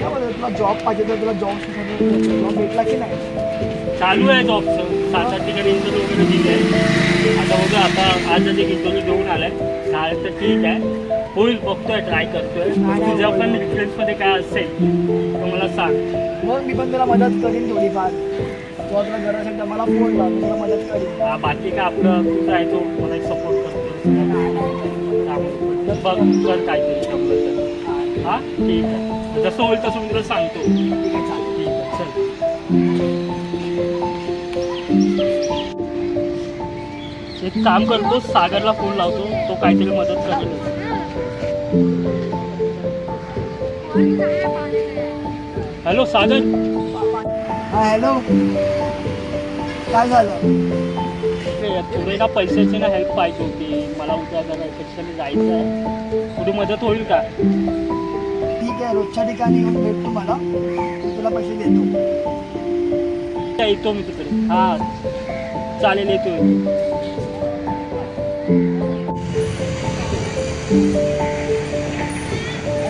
तुला जॉब पाहिजे तर तुला जॉब भेटला की नाही? चालू आहे जॉबचं, 7-8 ठिकाणी इंटरव्ह्यू वगैरे दिले आहे. आता बघा, आता आज एक इंटरव्ह्यू देऊन आलाय, झालं तर ठीक आहे, होईल, बघतोय, ट्राय करतोय. तुझ्या पण एक्सपिरियन्समध्ये काय असेल तर मला सांग. मग मी पण तुला मदत करीन थोडीफार. तुला तुला गरज असेल तर मला फोन लाव, तुला मदत करीन. बाकी काय आपलं तू आहे, तो मला सपोर्ट करतो. बघ कर काय तरी जमलं तर. हां ठीक आहे, जसं होईल तसं मी तुला सांगतो. ठीक आहे, चालेल. ठीक आहे, चल. एक काम करतो, सागरला फोन लावतो, तो काहीतरी मदत करेल. हॅलो सागर. हां हॅलो, काय झालं? थोडी ना पैशाची ना हेल्प पाहिजे होती मला. उद्या जरा इफेक्शनली जायचं आहे, थोडी मदत होईल का? ठीक आहे, रोजच्या ठिकाणी येऊन भेटतो मला, तुला पैसे देतो. येतो मी तिकडे. हां चालेल, येतो.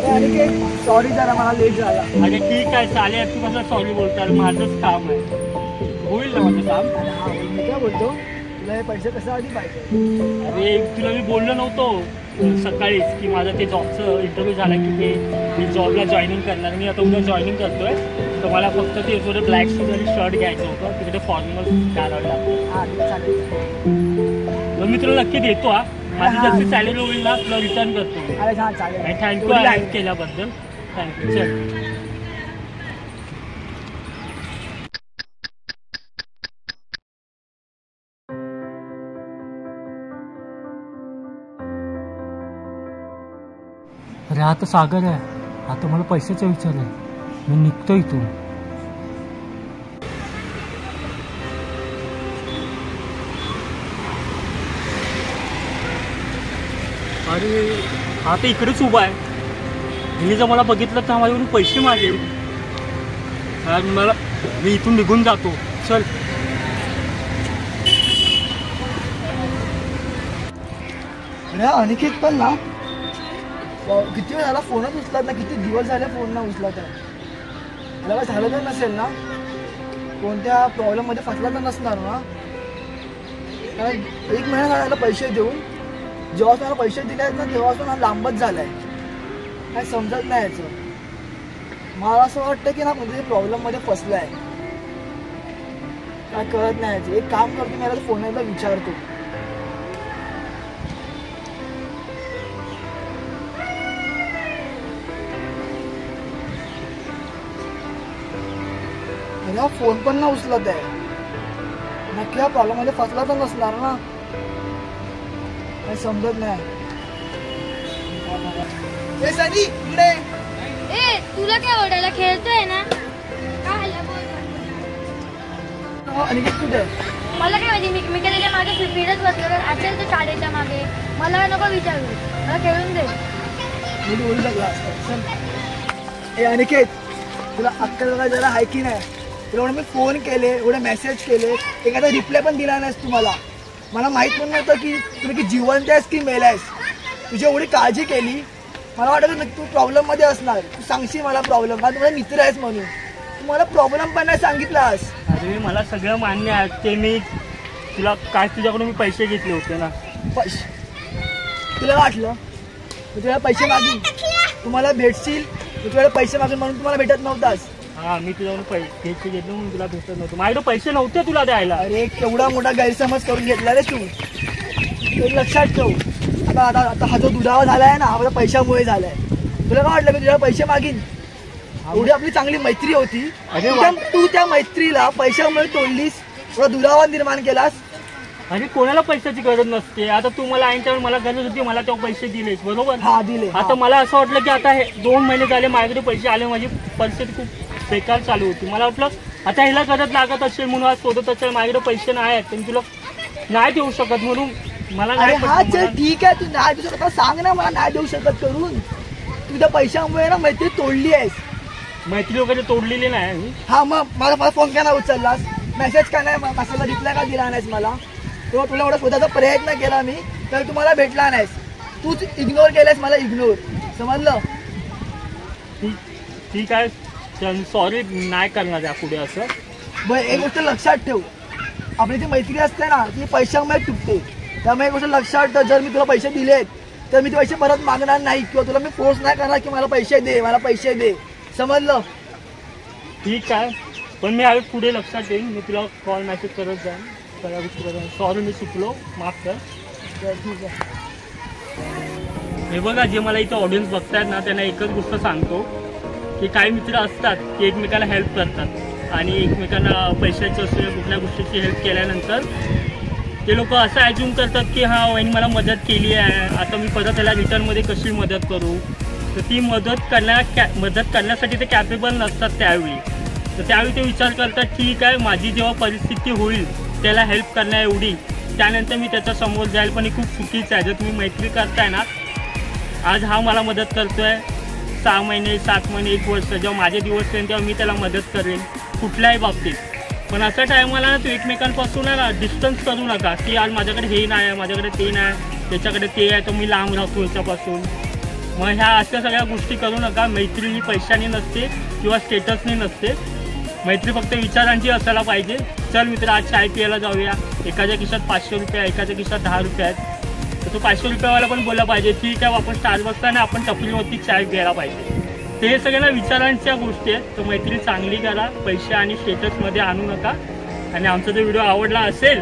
अरे अरे सॉरी जरा मला लेट झाला. अरे ठीक आहे, चालेल, तू कसं सॉरी बोलतात, माझंच काम आहे, होईल ना माझं काम. हां मी काय बोलतो, तुला हे पैसे कशासाठी पाहिजे? अरे तुला मी बोललो नव्हतो सकाळीच की माझं ते जॉबचं इंटरव्ह्यू झाला की ते मी जॉबला जॉईनिंग करणार. मी आता उद्या जॉईनिंग करतोय, तर मला फक्त ते थोडं ब्लॅक शूज आणि शर्ट घ्यायचं होतं, तिकडे फॉर्मल घालावं लागतं. हां चालेल. मग मी तुला नक्की देतो. हा माझी जशी सॅलरी होईल ना तुला रिटर्न करतो. अरे हां चालेल. थँक्यू हेल्प केल्याबद्दल, थँक्यू. चल. अरे आता सागर आहे, आता मला पैशाचा विचार आहे, मी निघतो इथून. अरे आता इकडेच उभा आहे, हिने जर मला बघितलं तर माझ्याकडून पैसे मागेल. मी इथून निघून जातो. चल. अरे अनिकेत पण ना किती वेळ झाला फोनच उचलत ना, किती दिवस झाले फोन ना उचलत आहे. मला काय झालं तर नसेल ना, कोणत्या प्रॉब्लेममध्ये फसला तर नसणार ना? कारण 1 महिना झाला पैसे देऊन, जेव्हा मला पैसे दिले आहेत ना तेव्हा लांबच झालाय, काय समजत नाही याचं. मला असं वाटतं की ना म्हणजे प्रॉब्लेममध्ये फसलाय, काय कळत नाही याचं. एक काम करतो, मी याला फोनला विचारतो. अरे फोन पण ना उचलत आहे, नक्की या प्रॉब्लेम मध्ये फसला तर नसणार ना, काही समजत नाही. तुला काय ओरडायला, खेळतोय ना? अनिकेत कुठे? मला काय माहिती, मी काय त्याच्या मागे फिरत बसलो तर असेल तर शाळेच्या मागे, मला नको विचारू, मला खेळून दे. मी बोलू लागला असतं. ए अनिकेत, तुला अक्कल वगैरे जरा आहे की नाही? तुला मी फोन केले, एवढे मेसेज केले, एखादा रिप्लाय पण दिला नाहीस तुम्हाला. मला माहित पण नव्हतं की तुम्ही की जिवंत आहेस की मेला आहेस. तुझी एवढी काळजी केली, मला वाटतं तू प्रॉब्लेममध्ये असणार, तू सांगशील मला प्रॉब्लेम, कारण तुझा मित्र आहेस म्हणून. तू मला प्रॉब्लेम पण नाही सांगितलास. अरे मला सगळं मान्य आहे, ते मी तुला काय तुझ्याकडून मी पैसे घेतले होते ना. पैसे तुला वाटलं तुझ्याला पैसे मागीन, तुम्हाला भेटशील, तुझ्याकडे पैसे मागून म्हणून तुम्हाला भेटत नव्हतास. हां मी तुझ्याकडून पैसे घेतले म्हणून तुला भेटत नव्हतं, माझ्याकडे पैसे नव्हते तुला द्यायला. अरे केवढा मोठा गैरसमज करून घेतला रे तू. एक लक्षात ठेव, आता आता आता हा जो दुरावा झालाय ना, हा माझ्या पैशामुळे झालाय. तुला काय वाटलं की तुझ्या पैसे मागीन? एवढी आपली चांगली मैत्री होती, तू त्या मैत्रीला पैशामुळे तोडलीस, थोडा दुरावा निर्माण केलास. अरे कोणाला पैशाची गरज नसते. आता तू मला ऐनच्यावर मला गरज होती, मला तेव्हा पैसे दिलेस, बरोबर? हा दिले. आता मला असं वाटलं की आता हे 2 महिने झाले माझ्याकडे पैसे आले, माझी परिस्थिती खूप बेकार चालू होती. मला वाटलं आता ह्याला गरज लागत असेल म्हणून आज शोधत असेल, माझ्याकडे पैसे नाही आहेत, पण तुला नाही देऊ शकत म्हणून मला नाही. हा चल ठीक आहे, तू नाही देऊ शकत सांग ना, मला नाही देऊ शकत करून. तुझ्या पैशामुळे ना मैत्री तोडली आहेस. मैत्री वगैरे तोडलेली नाही. हा मग मला फोन का नाही उचललास, मेसेज का नाही, मेसेजला रिप्लाय का दिला नाहीस मला? तेव्हा तुला एवढा शोधायचा प्रयत्न केला मी, तर तुम्हाला भेटला नाहीस. तूच इग्नोर केलंस मला, इग्नोर, समजलं? ठीक आहे, तर सॉरी नाही करणार यापुढे असं. बरं एक गोष्ट लक्षात ठेव, आपली जी मैत्री असते ना ती पैशामुळे तुटते. त्यामुळे एक गोष्ट लक्षात ठेव, जर मी तुला पैसे दिलेत तर मी ते पैसे परत मागणार नाही किंवा तुला मी फोर्स नाही करणार की मला पैसे दे मला पैसे दे, समजलं? ठीक आहे, पण मी यावेळी पुढे लक्षात येईन. मी तुला कॉल मेसेज करत जाईन सगळ्या गोष्टी करत. सॉरी मी चुकलो, माफ कर. ठीक आहे. हे बघा, जे मला इथं ऑडियन्स बघतायत ना त्यांना एकच गोष्ट सांगतो की काही मित्र असतात की एकमेकाला हेल्प करतात आणि एकमेकांना पैशाची असो कुठल्या गोष्टीची हेल्प केल्यानंतर ते लोक असं ॲज्युम करतात की हां वहिनी मला मदत केली आहे, आता मी परत त्याला रिटर्नमध्ये कशी मदत करू. तर ती मदत करण्यासाठी ते कॅपेबल नसतात त्यावेळी. तर त्यावेळी ते विचार करतात ठीक आहे माझी जेव्हा परिस्थिती होईल त्याला हेल्प करण्या एवढी त्यानंतर मी त्याच्या समोर जाईल, पण हे खूप चुकीचं आहे. जर तुम्ही मैत्री करताय ना, आज हा मला मदत करतोय 6 महिने 7 महिने 1 वर्ष जेव्हा माझे दिवस येईल तेव्हा मी त्याला मदत करेन कुठल्याही बाबतीत. पण अशा टायमाला ना तू एकमेकांपासून आहे ना डिस्टन्स करू नका की आज माझ्याकडे हे नाही आहे माझ्याकडे ते नाही त्याच्याकडे ते आहे तर मी लांब राहतो याच्यापासून. मग ह्या अशा सगळ्या गोष्टी करू नका. मैत्री ही पैशाने नसते किंवा स्टेटसने नसते. मैत्री फक्त विचारांची असायला पाहिजे. चल मित्र आज चाय प्यायला जाऊया, एकाच्या खिशात 500 रुपये आहे एकाच्या खिशात 10 रुपये आहेत, तर तो 500 रुपयावाला पण बोलला पाहिजे ठीक आहे आपण स्टारबक्सला ना आपण टपरीवरती चाय प्यायला पाहिजे. ते हे सगळ्यांना विचारांच्या गोष्टी आहेत. तर मैत्री चांगली करा, पैसे आणि स्टेटसमध्ये आणू नका. आणि आमचा जर व्हिडिओ आवडला असेल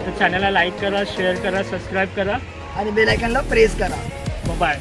तर चॅनलला लाईक करा, शेअर करा, सबस्क्राईब करा आणि बेल आयकॉनला प्रेस करा. बाय.